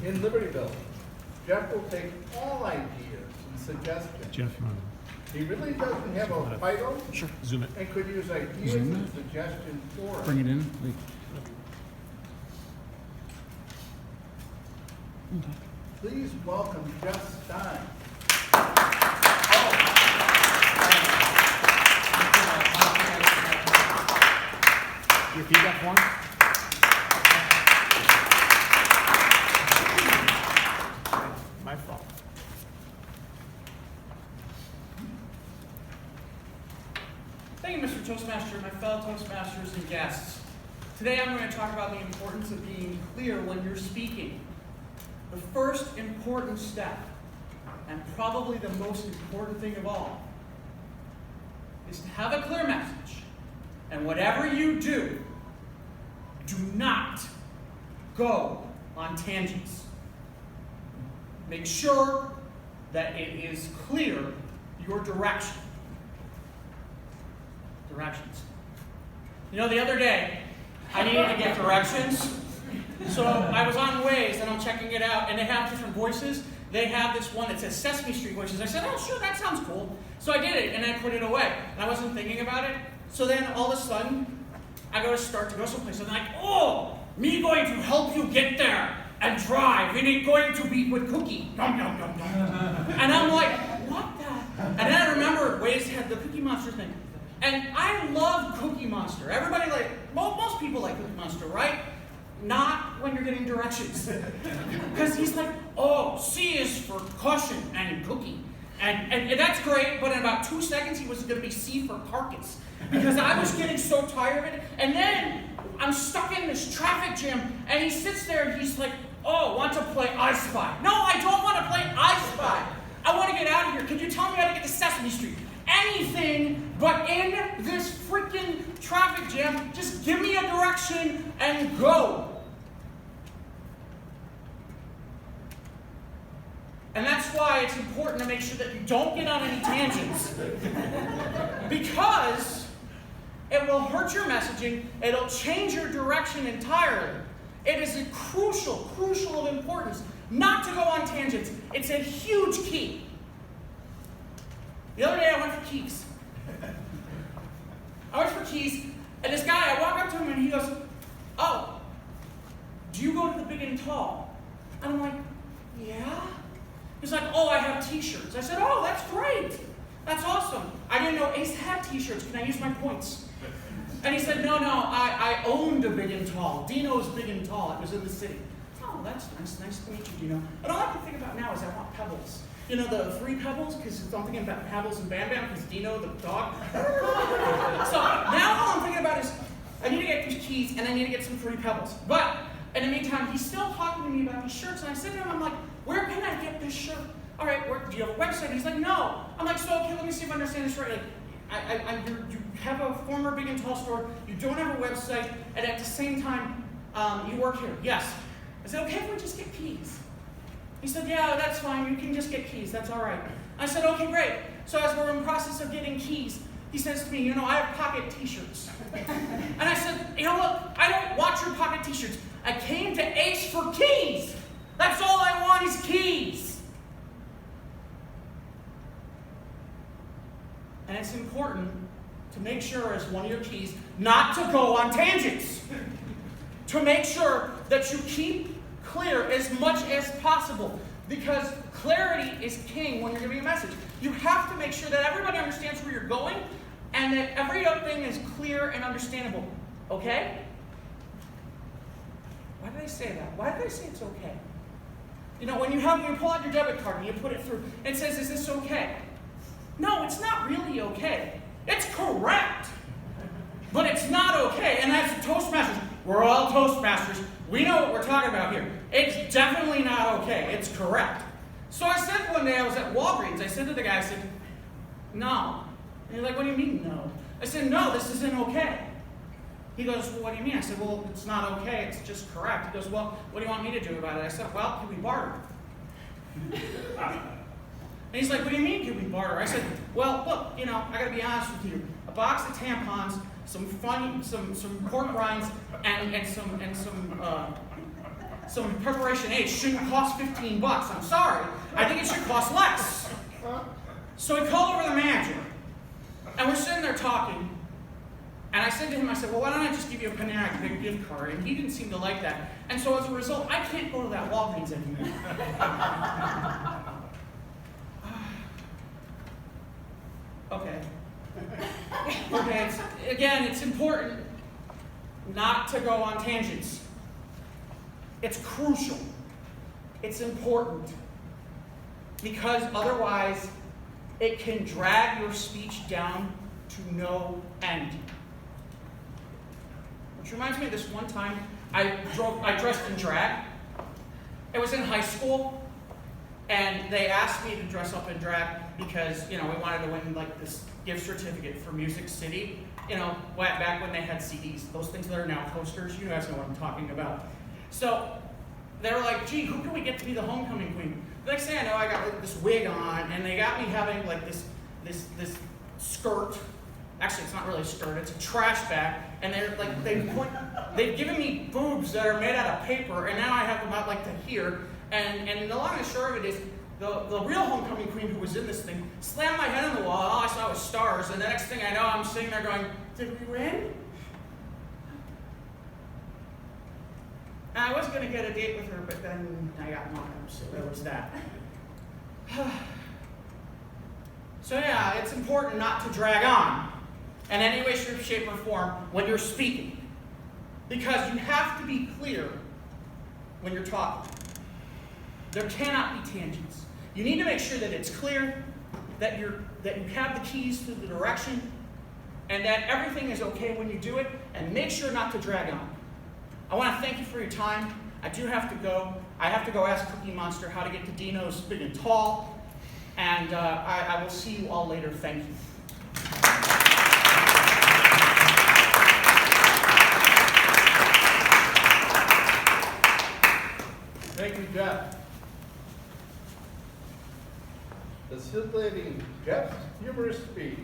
in Libertyville. Jeff will take all ideas and suggestions. Jeff, you want He really doesn't have a title to sure zoom it? and could use ideas Zoom and it. suggestions for us. Bring it in. Like, Please welcome Jeff Stein. your feedback form. My fault. Thank you, Mr. Toastmaster, my fellow Toastmasters and guests. Today I'm going to talk about the importance of being clear when you're speaking. The first important step, and probably the most important thing of all, is to have a clear message. And whatever you do not go on tangents. Make sure that it is clear your direction. Directions. You know, the other day, I needed to get directions. So I was on Waze and I'm checking it out, and they have different voices. They have this one that says Sesame Street voices. I said, oh, sure, that sounds cool. So I did it, and I put it away. And I wasn't thinking about it. So then all of a sudden, I go to start to go someplace. And I'm like, oh, me going to help you get there and drive. And it's going to be with Cookie. Dum, dum, dum, dum. And I'm like, what the? And then I remember Waze had the Cookie Monster thing. And I love Cookie Monster. Everybody most people like Cookie Monster, right? Not when you're getting directions. Because he's like, oh, C is for caution and cookie. And that's great, but in about 2 seconds he was going to be C for carcass. Because I was getting so tired of it. And then I'm stuck in this traffic jam, and he sits there and he's like, oh, want to play I Spy. No, I don't want to play I Spy. I want to get out of here. Can you tell me how to get to Sesame Street? Anything but in this freaking traffic jam. Just give me a direction and go. And that's why it's important to make sure that you don't get on any tangents. Because it will hurt your messaging. It'll change your direction entirely. It is a crucial of importance not to go on tangents. It's a huge key. The other day I went for keys. And this guy, I walk up to him and he goes, oh, do you go to the big and tall? And I'm like, yeah. He's like, oh, I have t-shirts. I said, oh, that's great. That's awesome. I didn't know Ace had t-shirts. Can I use my points? And he said, no, I owned a big and tall. Dino's big and tall. It was in the city. Oh, that's nice. Nice to meet you, Dino. And all I can think about now is I want pebbles. You know, the 3 pebbles, because I'm thinking about Pebbles and Bam Bam, because Dino, the dog. So now all I'm thinking about is, I need to get these keys, and I need to get some free pebbles. But in the meantime, he's still talking to me about these shirts, and I said to him, I'm like, where can I get this shirt? All right, do you have a website? He's like, no. I'm like, so okay, let me see if I understand this right. Like, you have a former big and tall store, you don't have a website, and at the same time, you work here. Yes. I said, okay, if we just get keys. He said, yeah, that's fine. You can just get keys. That's all right. I said, okay, great. So as we're in the process of getting keys, he says to me, you know, I have pocket t-shirts. And I said, you know what? I don't want your pocket t-shirts. I came to Ace for keys. That's all I want is keys. And it's important to make sure as one of your keys not to go on tangents. To make sure that you keep clear as much as possible, because clarity is king when you're giving a message. You have to make sure that everybody understands where you're going and that everything is clear and understandable. Okay? Why do they say that? Why do they say it's okay? You know, when you pull out your debit card and you put it through, it says, is this okay? No, it's not really okay. It's correct. But it's not okay. And as Toastmasters, we're all Toastmasters. We know what we're talking about here. It's definitely not okay. It's correct. So I said one day, I was at Walgreens. I said to the guy, I said, no. And he's like, what do you mean, no? I said, no, this isn't okay. He goes, well, what do you mean? I said, well, it's not okay. It's just correct. He goes, well, what do you want me to do about it? I said, well, can we barter? And he's like, what do you mean, can we barter? I said, well, look, you know, I got to be honest with you. A box of tampons, some pork rinds, and some So preparation A shouldn't cost $15. I'm sorry. I think it should cost less. So we called over the manager, and we're sitting there talking. And I said to him, I said, well, why don't I just give you a Panera Bread gift card? And he didn't seem to like that. And so as a result, I can't go to that Walgreens anymore. Okay. Okay, it's important not to go on tangents. It's crucial. It's important. Because otherwise, it can drag your speech down to no end. Which reminds me of this one time I dressed in drag. It was in high school, and they asked me to dress up in drag because, we wanted to win like this gift certificate for Music City. Back when they had CDs, those things that are now posters. You guys know what I'm talking about. So they were like, gee, who can we get to be the homecoming queen? The next thing I know, I got like, this wig on, and they got me having like this skirt. Actually, it's not really a skirt, it's a trash bag. And they're like, they've given me boobs that are made out of paper, and now I have them out like to here. And the long and short of it is, the real homecoming queen who was in this thing slammed my head on the wall, and all I saw was stars. And the next thing I know, I'm sitting there going, did we win? And I was going to get a date with her, but then I got mocked, so there was that. So yeah, it's important not to drag on in any way, shape, or form when you're speaking. Because you have to be clear when you're talking. There cannot be tangents. You need to make sure that it's clear, that you have the keys to the direction, and that everything is okay when you do it, and make sure not to drag on. I want to thank you for your time. I do have to go. I have to go ask Cookie Monster how to get to Dino's Big and Tall, and I will see you all later. Thank you. Thank you, Jeff. Facilitating Jeff's humorous speech